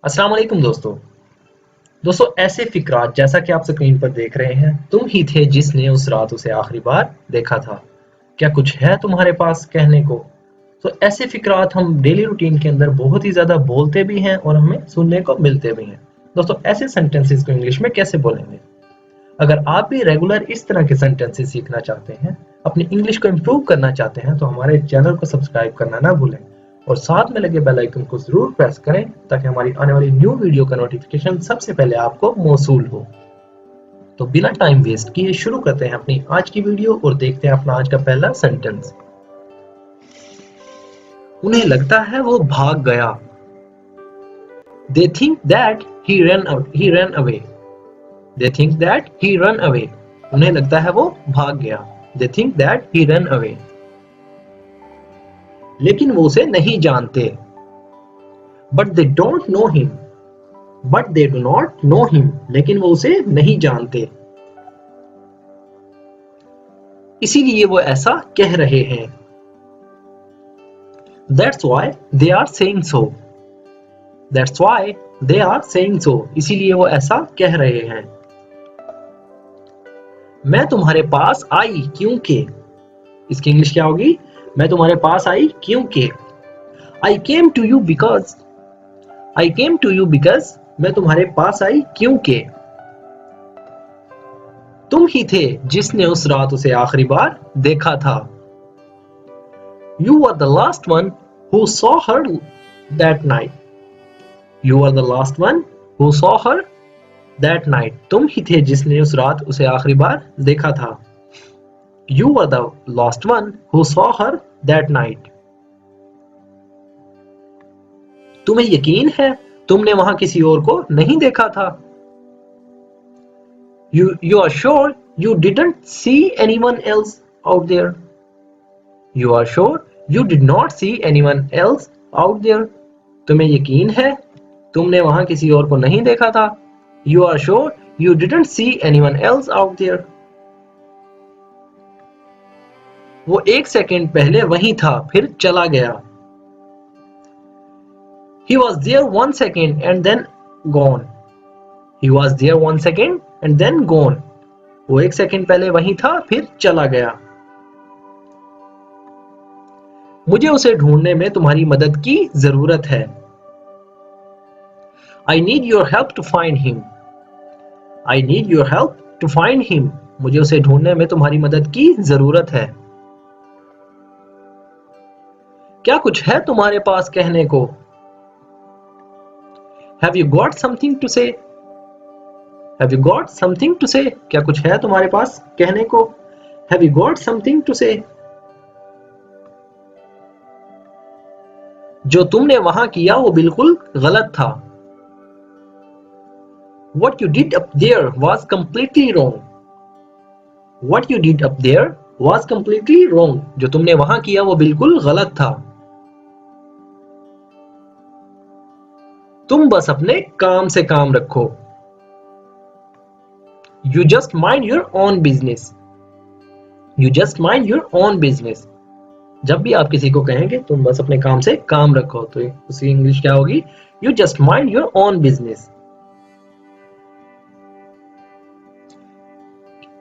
अस्सलाम वालेकुम दोस्तों ऐसे फिक्रात जैसा कि आप स्क्रीन पर देख रहे हैं, तुम ही थे जिसने उस रात उसे आखिरी बार देखा था। क्या कुछ है तुम्हारे पास कहने को? तो ऐसे फिक्रात हम डेली रूटीन के अंदर बहुत ही ज़्यादा बोलते भी हैं और हमें सुनने को मिलते भी हैं। दोस्तों ऐसे सेंटेंसेस को इंग्लिश में कैसे बोलेंगे? अगर आप भी रेगुलर इस तरह के सेंटेंसेस सीखना चाहते हैं, अपनी इंग्लिश को इम्प्रूव करना चाहते हैं, तो हमारे चैनल को सब्सक्राइब करना ना भूलें और साथ में लगे बेल आइकन को जरूर प्रेस करें ताकि हमारी आने वाली न्यू वीडियो का नोटिफिकेशन सबसे पहले आपको मौसूल हो। तो बिना टाइम वेस्ट किए शुरू करते हैं अपनी आज की वीडियो और देखते हैं अपना आज का पहला सेंटेंस। उन्हें लगता है वो भाग गया। They think that he ran away. They think that he ran away. उन्हें लगता है वो भाग गया। They think that he ran away. लेकिन वो उसे नहीं जानते। But they don't know him. But they do not know him. लेकिन वो उसे नहीं जानते। इसीलिए वो ऐसा कह रहे हैं। That's why they are saying so. That's why they are saying so. इसीलिए वो ऐसा कह रहे हैं। मैं तुम्हारे पास आई क्योंकि, इसकी इंग्लिश क्या होगी? मैं तुम्हारे पास आई क्योंकि। I came to you because. I came to you because. मैं तुम्हारे पास आई क्योंकि। तुम ही थे जिसने उस रात उसे आखिरी बार देखा था। You were the last one who saw her that night. You were the last one who saw her that night. तुम ही थे जिसने उस रात उसे आखिरी बार देखा था। You were the last one who saw her that night. तुम्हें यकीन है तुमने वहां किसी और को नहीं देखा था। You are sure you didn't see anyone else out there. You are sure you did not see anyone else out there. तुम्हें यकीन है तुमने वहां किसी और को नहीं देखा था। You are sure you didn't see anyone else out there. वो एक सेकंड पहले वहीं था फिर चला गया। He was there 1 second and then gone. He was there 1 second and then gone. वो एक सेकंड पहले वहीं था फिर चला गया। मुझे उसे ढूंढने में तुम्हारी मदद की जरूरत है। I need your help to find him. I need your help to find him. मुझे उसे ढूंढने में तुम्हारी मदद की जरूरत है। क्या कुछ है तुम्हारे पास कहने को? Have you got something to say? Have you got something to say? क्या कुछ है तुम्हारे पास कहने को? Have you got something to say? जो तुमने वहां किया वो बिल्कुल गलत था। What you did up there was completely wrong. What you did up there was completely wrong. जो तुमने वहां किया वो बिल्कुल गलत था। तुम बस अपने काम से काम रखो। You just mind your own business. You just mind your own business. जब भी आप किसी को कहेंगे तुम बस अपने काम से काम रखो तो उसकी इंग्लिश क्या होगी? You just mind your own business.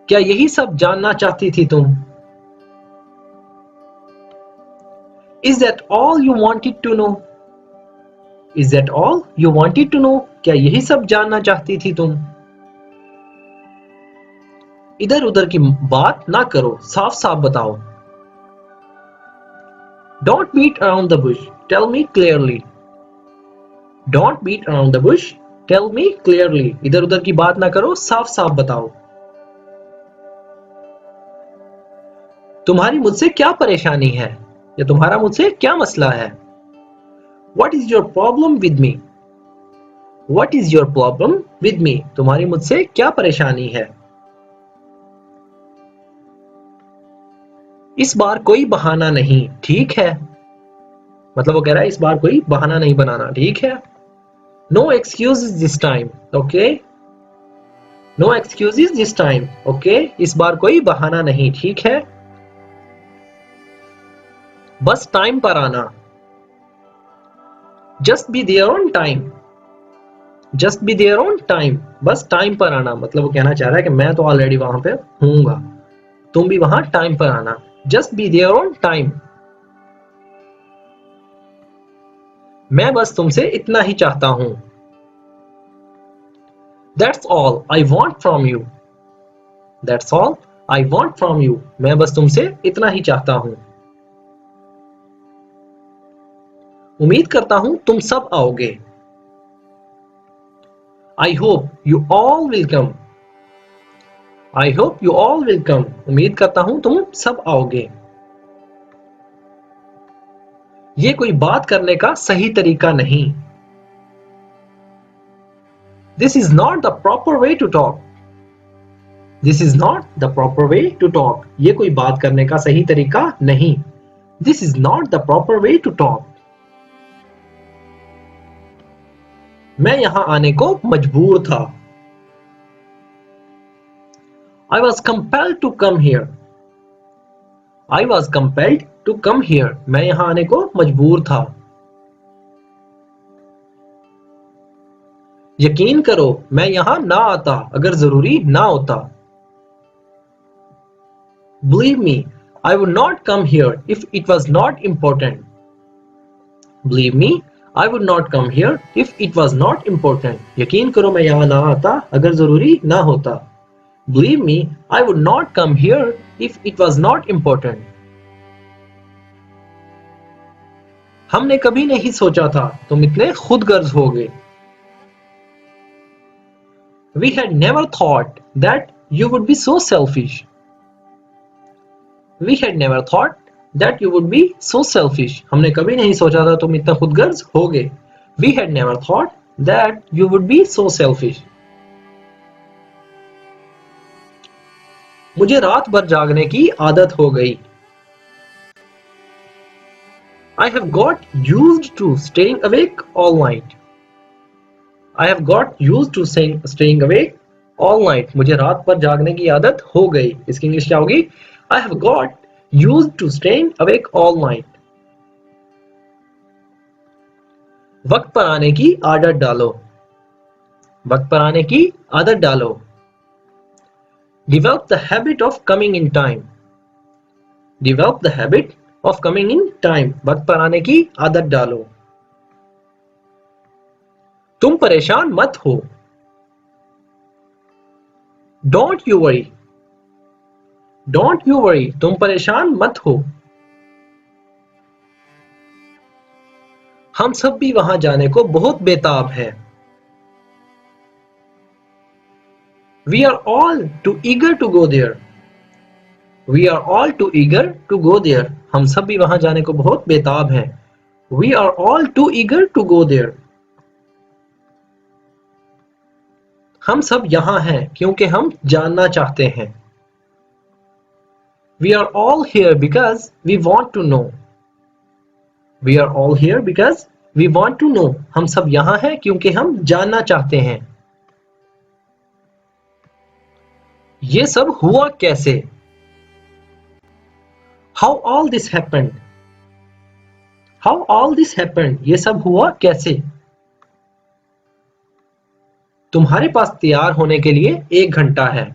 क्या यही सब जानना चाहती थी तुम? Is that all you wanted to know? Is that all you wanted to know? क्या यही सब जानना चाहती थी तुम? इधर उधर की बात ना करो, साफ साफ बताओ। Don't beat around the bush, tell me clearly. Don't beat around the bush, tell me clearly. इधर उधर की बात ना करो, साफ साफ बताओ। तुम्हारी मुझसे क्या परेशानी है या तुम्हारा मुझसे क्या मसला है? What is your problem with me? What is your problem with me? तुम्हारी मुझसे क्या परेशानी है? इस बार कोई बहाना नहीं, ठीक है? मतलब वो कह रहा है इस बार कोई बहाना नहीं बनाना, ठीक है? No excuses this time, okay? No excuses this time, okay? इस बार कोई बहाना नहीं, ठीक है? बस टाइम पर आना। Just be there on time. Just be there on time, बस टाइम पर आना, मतलब वो कहना चाह रहा है कि मैं तो ऑलरेडी वहां पे हूँगा, तुम भी वहां टाइम पर आना। Just be there on time. मैं बस तुमसे इतना ही चाहता हूं। That's all I want from you. That's all I want from you. मैं बस तुमसे इतना ही चाहता हूं। उम्मीद करता हूं तुम सब आओगे। I hope you all will come. I hope you all will come. उम्मीद करता हूं तुम सब आओगे। ये कोई बात करने का सही तरीका नहीं। This is not the proper way to talk. This is not the proper way to talk. ये कोई बात करने का सही तरीका नहीं। This is not the proper way to talk. मैं यहां आने को मजबूर था। I was compelled to come here. I was compelled to come here. मैं यहां आने को मजबूर था। यकीन करो मैं यहां ना आता अगर जरूरी ना होता। Believe me, I would not come here if it was not important. Believe me, I would not come here if it was not important. यकीन करो मैं यहां ना आता अगर जरूरी ना होता। Believe me, I would not come here if it was not important. हमने कभी नहीं सोचा था तुम इतने खुदगर्ज होगे। We had never thought that you would be so selfish. We had never thought that you would be so selfish. हमने कभी नहीं सोचा था तुम इतना खुदगर्ज होगे। We had never thought that you would be so selfish. मुझे रात भर जागने की आदत हो गई। I have got used to staying awake all night. I have got used to staying awake all night. मुझे रात भर जागने की आदत हो गई। इसकी इंग्लिश क्या होगी? I have got used to staying awake all night. वक्त पर आने की आदत डालो। वक्त पर आने की आदत डालो। Develop the habit of coming in time. Develop the habit of coming in time. वक्त पर आने की आदत डालो। तुम परेशान मत हो। Don't you worry. Don't you worry. तुम परेशान मत हो। हम सब भी वहां जाने को बहुत बेताब हैं। We are all too eager to go there. We are all too eager to go there. हम सब भी वहां जाने को बहुत बेताब हैं। We are all too eager to go there. हम सब यहाँ हैं क्योंकि हम जानना चाहते हैं। We are all here because we want to know. We are all here because we want to know. हम सब यहाँ हैं क्योंकि हम जानना चाहते हैं। ये सब हुआ कैसे? How all this happened? How all this happened? ये सब हुआ कैसे? तुम्हारे पास तैयार होने के लिए 1 घंटा है।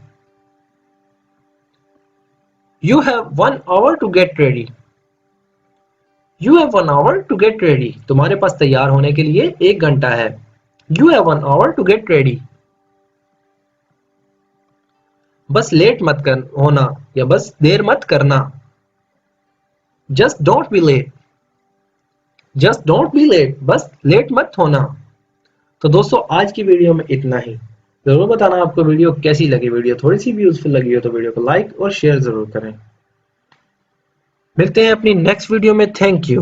You have 1 hour to get ready. You have 1 hour to get ready. तुम्हारे पास तैयार होने के लिए 1 घंटा है। You have 1 hour to get ready. बस लेट मत होना या बस देर मत करना। Just don't be late. Just don't be late. बस लेट मत होना। तो दोस्तों आज की वीडियो में इतना ही। जरूर बताना आपको वीडियो कैसी लगी। वीडियो थोड़ी सी भी यूजफुल लगी हो तो वीडियो को लाइक और शेयर जरूर करें। मिलते हैं अपनी नेक्स्ट वीडियो में। Thank you.